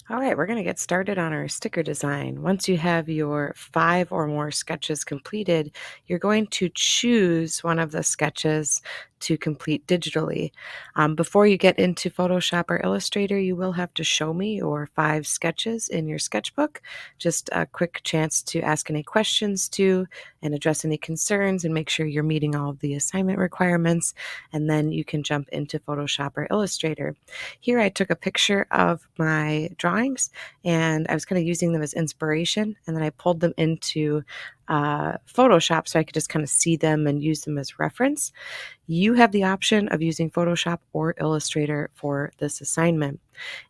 All right, we're going to get started on our sticker design. Once you have your 5 or more sketches completed, you're going to choose one of the sketches to complete digitally. Before you get into Photoshop or Illustrator, you will have to show me your 5 sketches in your sketchbook. Just a quick chance to ask any questions to and address any concerns and make sure you're meeting all of the assignment requirements, and then you can jump into Photoshop or Illustrator. Here I took a picture of my drawings and I was kind of using them as inspiration, and then I pulled them into Photoshop so I could just kind of see them and use them as reference. You have the option of using Photoshop or Illustrator for this assignment.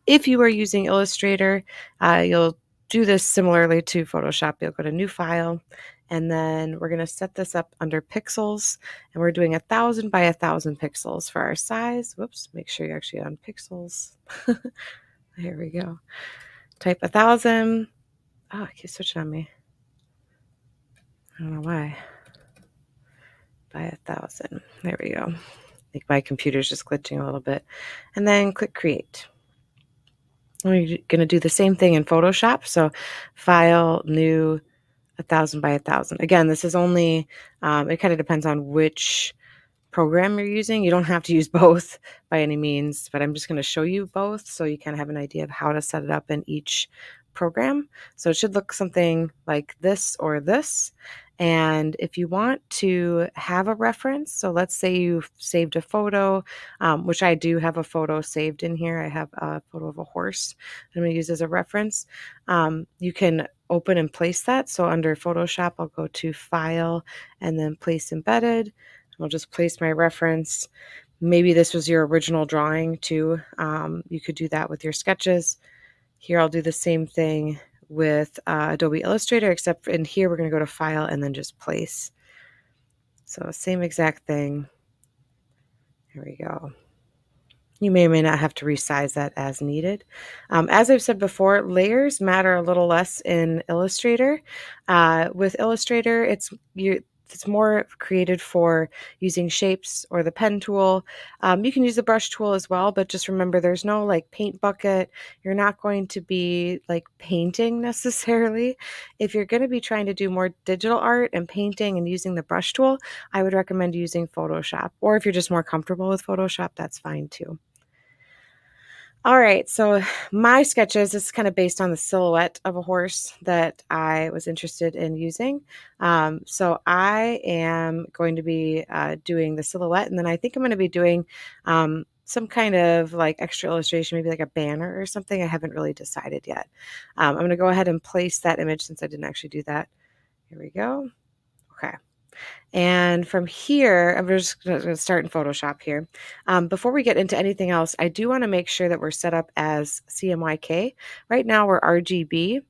If you are using Illustrator, you'll do this similarly to Photoshop. You'll go to New File, and then we're going to set this up under pixels, and we're doing 1,000 by 1,000 pixels for our size. Whoops, make sure you're actually on pixels. Here we go. Type 1,000. Oh, it keeps switching on me. I don't know why. By 1,000. There we go. I think my computer's just glitching a little bit. And then click Create. We're going to do the same thing in Photoshop. So File, New, 1,000 by 1,000. Again, this is only, it kind of depends on which program you're using. You don't have to use both by any means, but I'm just going to show you both so you kind of have an idea of how to set it up in each program. So it should look something like this or this. And if you want to have a reference, so let's say you've saved a photo, which I do have a photo saved in here. I have a photo of a horse I'm going to use as a reference. You can open and place that. So under Photoshop, I'll go to File and then Place Embedded. I'll just place my reference. Maybe this was your original drawing too. You could do that with your sketches. Here I'll do the same thing with Adobe Illustrator, except in here we're going to go to File and then just Place. So same exact thing. Here we go. You may or may not have to resize that as needed. As I've said before, layers matter a little less in Illustrator. With Illustrator, it's more created for using shapes or the pen tool. You can use the brush tool as well, but just remember there's no like paint bucket. You're not going to be like painting necessarily. If you're going to be trying to do more digital art and painting and using the brush tool, I would recommend using Photoshop. Or if you're just more comfortable with Photoshop, that's fine too. All right, so my sketches, this is kind of based on the silhouette of a horse that I was interested in using. So I am going to be doing the silhouette, and then I think I'm going to be doing some kind of like extra illustration, maybe like a banner or something. I haven't really decided yet. I'm going to go ahead and place that image since I didn't actually do that. Here we go. Okay. And from here, I'm just going to start in Photoshop here. Before we get into anything else, I do want to make sure that we're set up as CMYK. Right now we're RGB.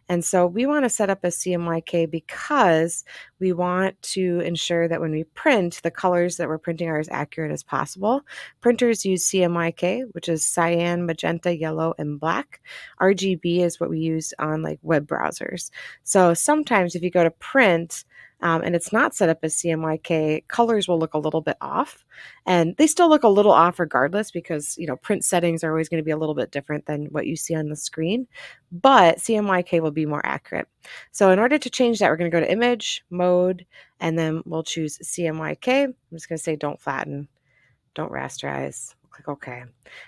And so we want to set up as CMYK because we want to ensure that when we print, the colors that we're printing are as accurate as possible. Printers use CMYK, which is cyan, magenta, yellow, and black. RGB is what we use on like web browsers. So sometimes if you go to print, and it's not set up as CMYK, colors will look a little bit off, and they still look a little off regardless because, print settings are always going to be a little bit different than what you see on the screen, but CMYK will be more accurate. So in order to change that, we're going to go to Image, Mode, and then we'll choose CMYK. I'm just going to say don't flatten, don't rasterize. Click OK.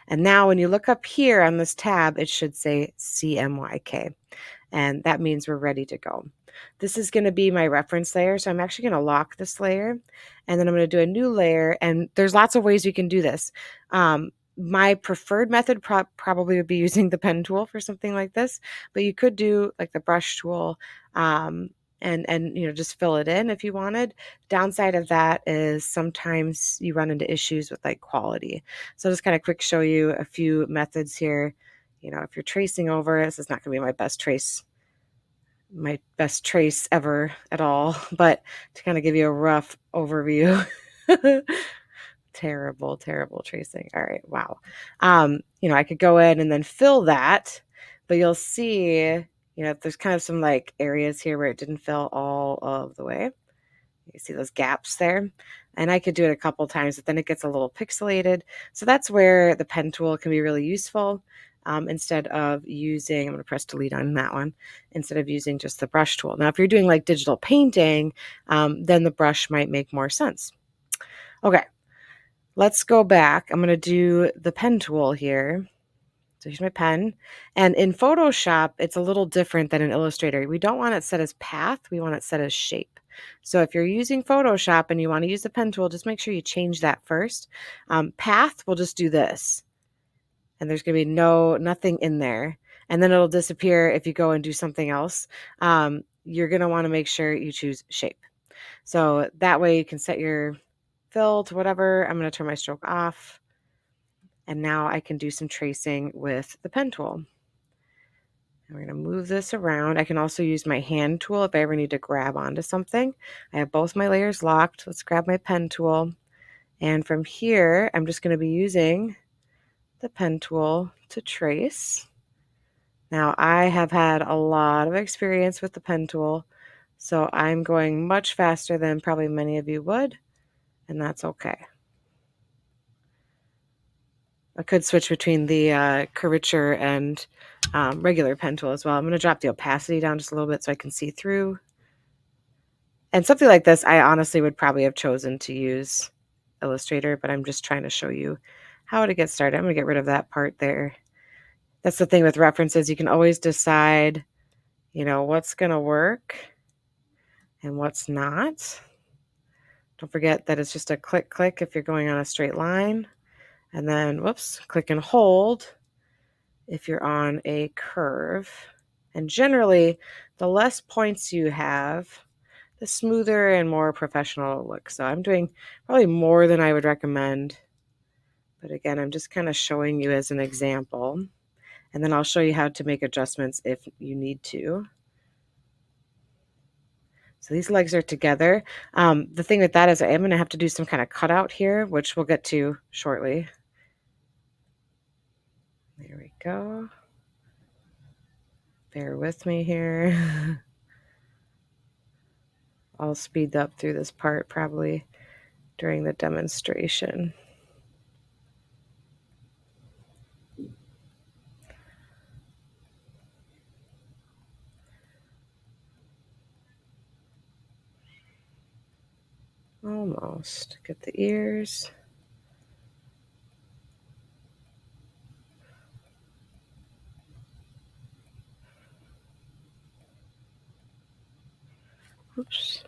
And now when you look up here on this tab, it should say CMYK, and that means we're ready to go. This is going to be my reference layer, so I'm actually going to lock this layer, and then I'm going to do a new layer, and there's lots of ways you can do this. My preferred method probably would be using the pen tool for something like this, but you could do like the brush tool, and just fill it in if you wanted. Downside of that is sometimes you run into issues with like quality. So I'll just kind of quick show you a few methods here. If you're tracing over, this is not going to be my best trace ever at all, but to kind of give you a rough overview. Terrible tracing. All right, wow. I could go in and then fill that, but you'll see, there's kind of some like areas here where it didn't fill all of the way. You see those gaps there, and I could do it a couple times, but then it gets a little pixelated. So that's where the pen tool can be really useful. instead of using, I'm going to press delete on that one, instead of using just the brush tool. Now, if you're doing like digital painting, then the brush might make more sense. Okay, let's go back. I'm going to do the pen tool here. So here's my pen. And in Photoshop, it's a little different than in Illustrator. We don't want it set as path. We want it set as shape. So if you're using Photoshop and you want to use the pen tool, just make sure you change that first. Path, we'll just do this. And there's going to be nothing in there. And then it'll disappear if you go and do something else. You're going to want to make sure you choose shape. So that way you can set your fill to whatever. I'm going to turn my stroke off. And now I can do some tracing with the pen tool. And we're going to move this around. I can also use my hand tool if I ever need to grab onto something. I have both my layers locked. Let's grab my pen tool. And from here, I'm just going to be using the pen tool to trace. Now, I have had a lot of experience with the pen tool, so I'm going much faster than probably many of you would, and that's okay. I could switch between the curvature and regular pen tool as well. I'm going to drop the opacity down just a little bit so I can see through. And something like this, I honestly would probably have chosen to use Illustrator, but I'm just trying to show you how to get started. I'm going to get rid of that part there. That's the thing with references. You can always decide, what's going to work and what's not. Don't forget that it's just a click, click if you're going on a straight line. And then, whoops, click and hold if you're on a curve. And generally, the less points you have, the smoother and more professional it'll look. So I'm doing probably more than I would recommend. But again, I'm just kind of showing you as an example. And then I'll show you how to make adjustments if you need to. So these legs are together. The thing with that is I am going to have to do some kind of cutout here, which we'll get to shortly. There we go. Bear with me here. I'll speed up through this part probably during the demonstration. Almost. Get the ears. Oops.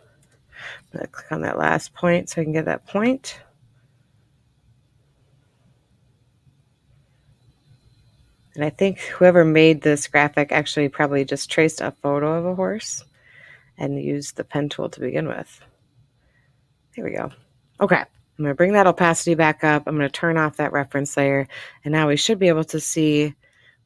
I'm going to click on that last point so I can get that point. And I think whoever made this graphic actually probably just traced a photo of a horse and used the pen tool to begin with. There we go. Okay, I'm going to bring that opacity back up. I'm going to turn off that reference layer. And now we should be able to see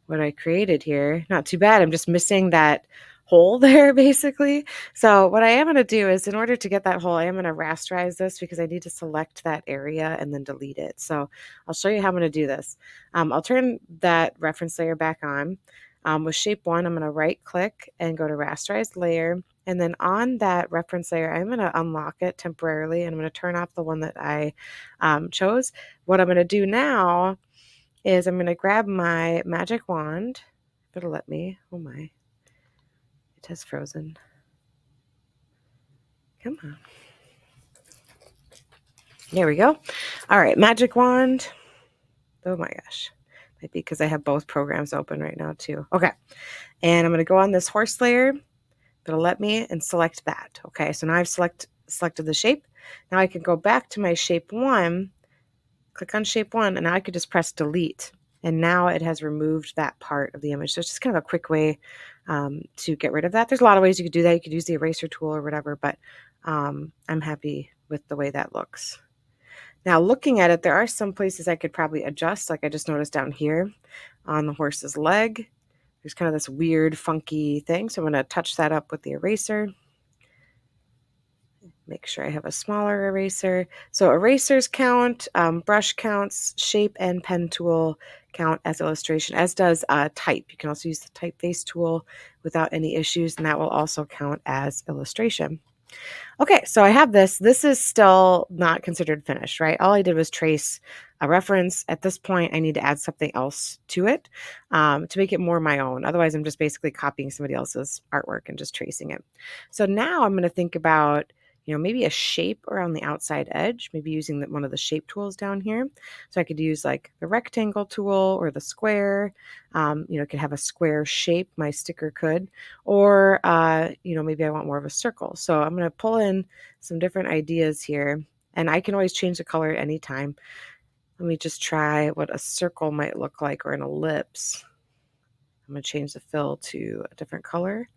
what I created here. Not too bad. I'm just missing that hole there, basically. So what I am going to do is, in order to get that hole, I am going to rasterize this because I need to select that area and then delete it. So I'll show you how I'm going to do this. I'll turn that reference layer back on. With shape 1, I'm going to right click and go to rasterize layer. And then on that reference layer, I'm going to unlock it temporarily, and I'm going to turn off the one that I chose. What I'm going to do now is I'm going to grab my magic wand. It'll let me. Oh my. It has frozen. Come on. There we go. All right, magic wand. Oh my gosh. Might be because I have both programs open right now too. Okay. And I'm going to go on this horse layer. It'll let me and select that. Okay, so now I've selected the shape. Now I can go back to my shape 1, click on shape 1, and now I could just press delete. And now it has removed that part of the image. So it's just kind of a quick way to get rid of that. There's a lot of ways you could do that. You could use the eraser tool or whatever, but I'm happy with the way that looks. Now looking at it, there are some places I could probably adjust, like I just noticed down here on the horse's leg. There's kind of this weird, funky thing. So I'm going to touch that up with the eraser. Make sure I have a smaller eraser. So erasers count, brush counts, shape and pen tool count as illustration, as does type. You can also use the typeface tool without any issues, and that will also count as illustration. Okay, so I have this. This is still not considered finished, right? All I did was trace a reference. At this point, I need to add something else to it to make it more my own. Otherwise, I'm just basically copying somebody else's artwork and just tracing it. So now I'm going to think about, maybe a shape around the outside edge, maybe using one of the shape tools down here. So I could use like the rectangle tool or the square. It could have a square shape, my sticker could. Or, maybe I want more of a circle. So I'm going to pull in some different ideas here, and I can always change the color at any time. Let me just try what a circle might look like, or an ellipse. I'm going to change the fill to a different color.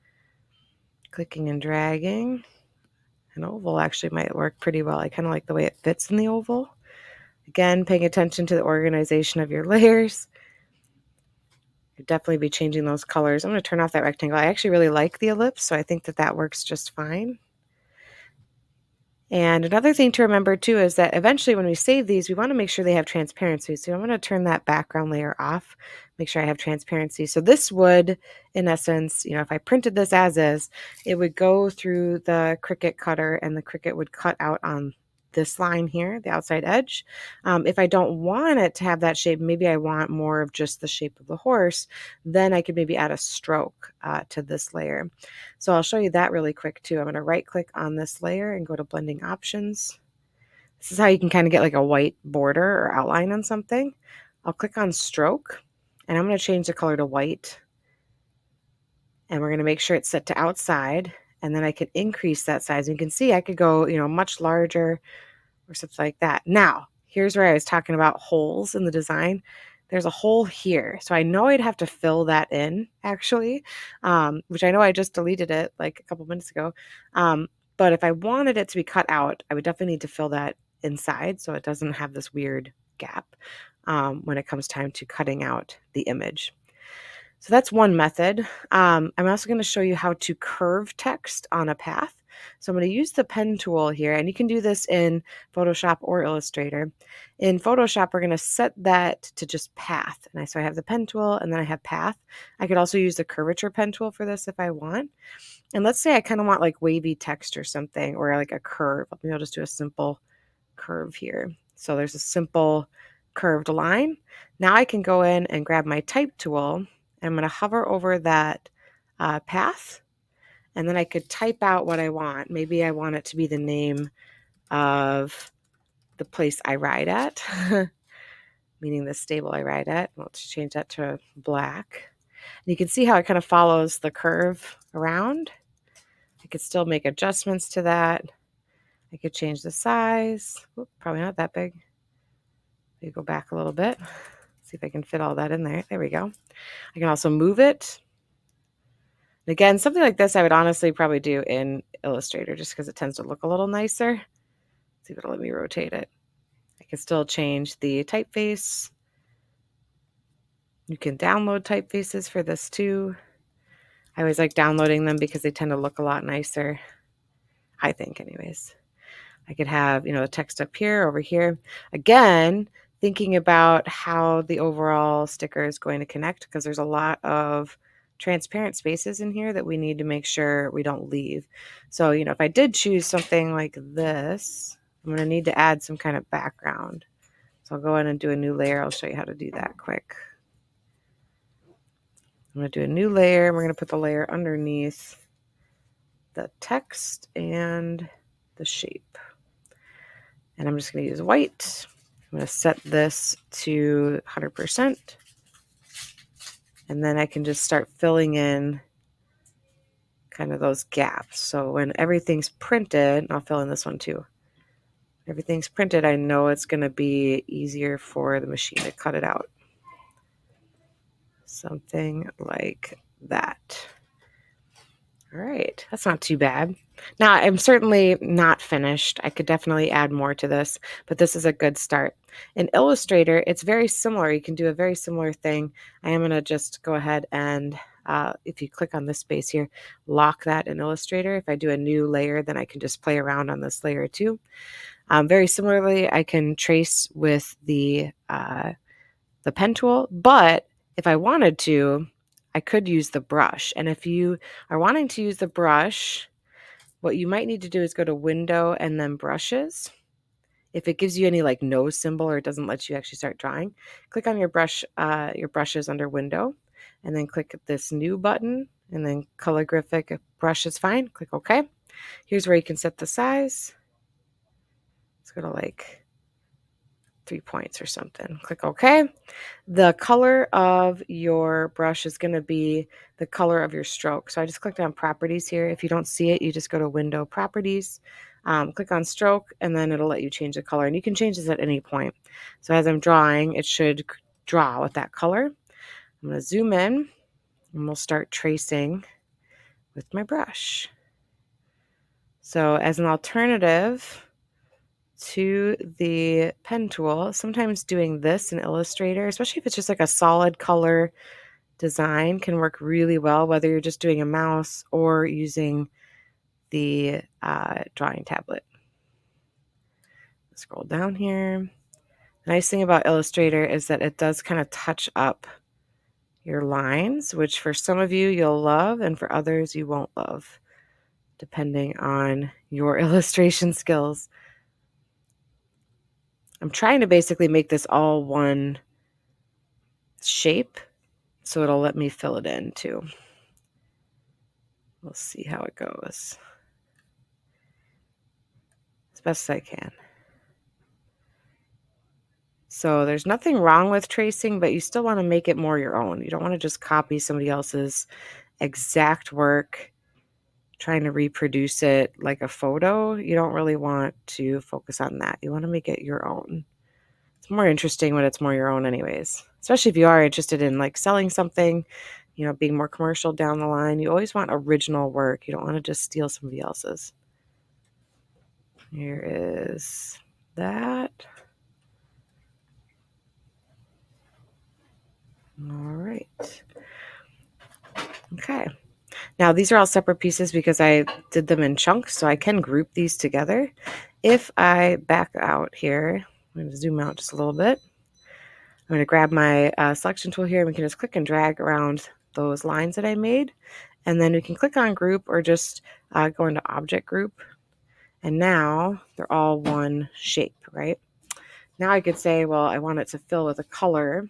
Clicking and dragging. An oval actually might work pretty well. I kind of like the way it fits in the oval. Again, paying attention to the organization of your layers. You'd definitely be changing those colors. I'm going to turn off that rectangle. I actually really like the ellipse, so I think that works just fine. And another thing to remember too is that eventually when we save these, we want to make sure they have transparency. So I'm going to turn that background layer off, make sure I have transparency. So this would, in essence, if I printed this as is, it would go through the Cricut cutter and the Cricut would cut out on this line here, the outside edge. If I don't want it to have that shape, maybe I want more of just the shape of the horse, then I could maybe add a stroke to this layer. So I'll show you that really quick too. I'm going to right click on this layer and go to blending options. This is how you can kind of get like a white border or outline on something. I'll click on stroke and I'm going to change the color to white. And we're going to make sure it's set to outside, and then I can increase that size. You can see I could go, much larger or something like that. Now, here's where I was talking about holes in the design. There's a hole here. So I know I'd have to fill that in actually, which I know I just deleted it like a couple minutes ago. But if I wanted it to be cut out, I would definitely need to fill that inside so it doesn't have this weird gap when it comes time to cutting out the image. So that's one method. I'm also going to show you how to curve text on a path. So I'm going to use the pen tool here, and you can do this in Photoshop or Illustrator. In Photoshop, we're going to set that to just path. So I have the pen tool, and then I have path. I could also use the curvature pen tool for this if I want. And let's say I kind of want like wavy text or something, or like a curve. Maybe I'll just do a simple curve here. So there's a simple curved line. Now I can go in and grab my type tool. I'm going to hover over that path, and then I could type out what I want. Maybe I want it to be the name of the place I ride at, meaning the stable I ride at. Let's change that to black. And you can see how it kind of follows the curve around. I could still make adjustments to that. I could change the size. Oop, probably not that big. Maybe go back a little bit. See if I can fit all that in there. There we go. I can also move it. And again, something like this I would honestly probably do in Illustrator just because it tends to look a little nicer. Let's see if it'll let me rotate it. I can still change the typeface. You can download typefaces for this too. I always like downloading them because they tend to look a lot nicer, I think anyways. I could have, the text up here, over here. Again, thinking about how the overall sticker is going to connect, because there's a lot of transparent spaces in here that we need to make sure we don't leave. So, if I did choose something like this, I'm going to need to add some kind of background. So I'll go in and do a new layer. I'll show you how to do that quick. I'm going to do a new layer. We're going to put the layer underneath the text and the shape. And I'm just going to use white. I'm going to set this to 100%. And then I can just start filling in kind of those gaps. So when everything's printed, and I'll fill in this one too. Everything's printed, I know it's going to be easier for the machine to cut it out. Something like that. All right, that's not too bad. Now, I'm certainly not finished. I could definitely add more to this, but this is a good start. In Illustrator, it's very similar. You can do a very similar thing. I am going to just go ahead and, if you click on this space here, lock that in Illustrator. If I do a new layer, then I can just play around on this layer too. Very similarly, I can trace with the pen tool, but if I wanted to, I could use the brush. And if you are wanting to use the brush, What you might need to do is go to Window and then Brushes. If it gives you any like no symbol or it doesn't let you actually start drawing, click on your brushes under Window, and then click this New button, and then calligraphic brush is fine. Click OK. Here's where you can set the size. Let's go to like 3 points or something. Click OK. The color of your brush is going to be the color of your stroke. So I just clicked on Properties here. If you don't see it, you just go to Window, Properties, click on Stroke, and then it'll let you change the color. And you can change this at any point. So as I'm drawing, it should draw with that color. I'm going to zoom in, and we'll start tracing with my brush. So as an alternative to the pen tool, sometimes doing this in Illustrator, especially if it's just like a solid color design, can work really well, whether you're just doing a mouse or using the drawing tablet. Scroll down here. The nice thing about Illustrator is that it does kind of touch up your lines, which for some of you you'll love and for others you won't love, depending on your illustration skills. I'm trying to basically make this all one shape, so it'll let me fill it in too. We'll see how it goes as best as I can. So there's nothing wrong with tracing, but you still want to make it more your own. You don't want to just copy somebody else's exact work, trying to reproduce it like a photo. You don't really want to focus on that. You want to make it your own. It's more interesting when it's more your own anyways, especially if you are interested in like selling something, you know, being more commercial down the line. You always want original work. You don't want to just steal somebody else's. Here is that. All right. Okay. Now these are all separate pieces because I did them in chunks, so I can group these together. If I back out here, I'm going to zoom out just a little bit. I'm going to grab my selection tool here, and we can just click and drag around those lines that I made. And then we can click on group or just go into object group. And now they're all one shape, right? Now I could say, well, I want it to fill with a color,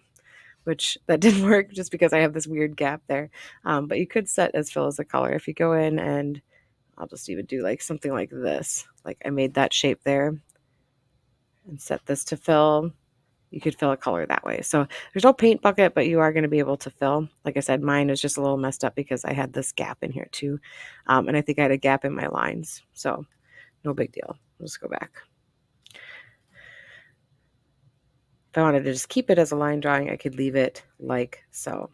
which that didn't work just because I have this weird gap there. But you could set as fill as a color. If you go in, and I'll just even do like something like this. Like I made that shape there and set this to fill. You could fill a color that way. So there's no paint bucket, but you are going to be able to fill. Like I said, mine is just a little messed up because I had this gap in here too. And I think I had a gap in my lines. So no big deal. Let's go back. If I wanted to just keep it as a line drawing, I could leave it like so.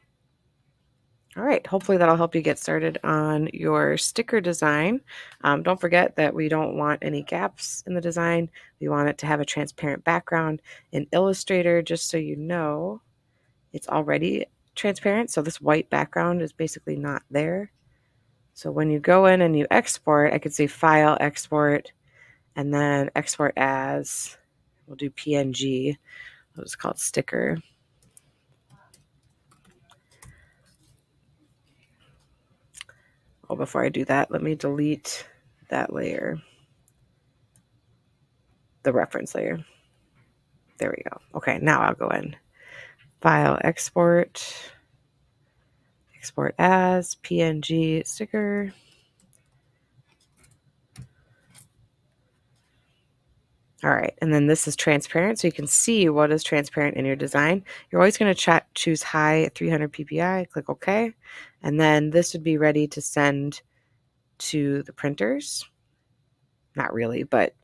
All right, hopefully that'll help you get started on your sticker design. Don't forget that we don't want any gaps in the design. We want it to have a transparent background. In Illustrator, just so you know, it's already transparent, so this white background is basically not there. So when you go in and you export, I could say File, Export, and then Export As. We'll do PNG. We'll just call it Sticker. Oh, before I do that, let me delete that layer, the reference layer. There we go. Okay, now I'll go in. File, Export, Export As, PNG, Sticker. All right, and then this is transparent, so you can see what is transparent in your design. You're always going to choose high at 300 ppi, click OK, and then this would be ready to send to the printers. Not really, but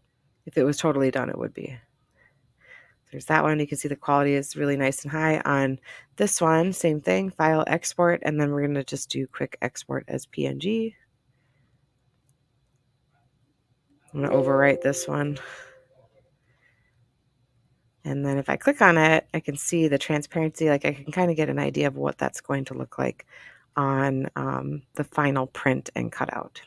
if it was totally done, it would be. There's that one. You can see the quality is really nice and high. On this one, same thing, File, Export, and then we're going to just do quick export as PNG. I'm going to overwrite this one. And then if I click on it, I can see the transparency. Like I can kind of get an idea of what that's going to look like on the final print and cutout.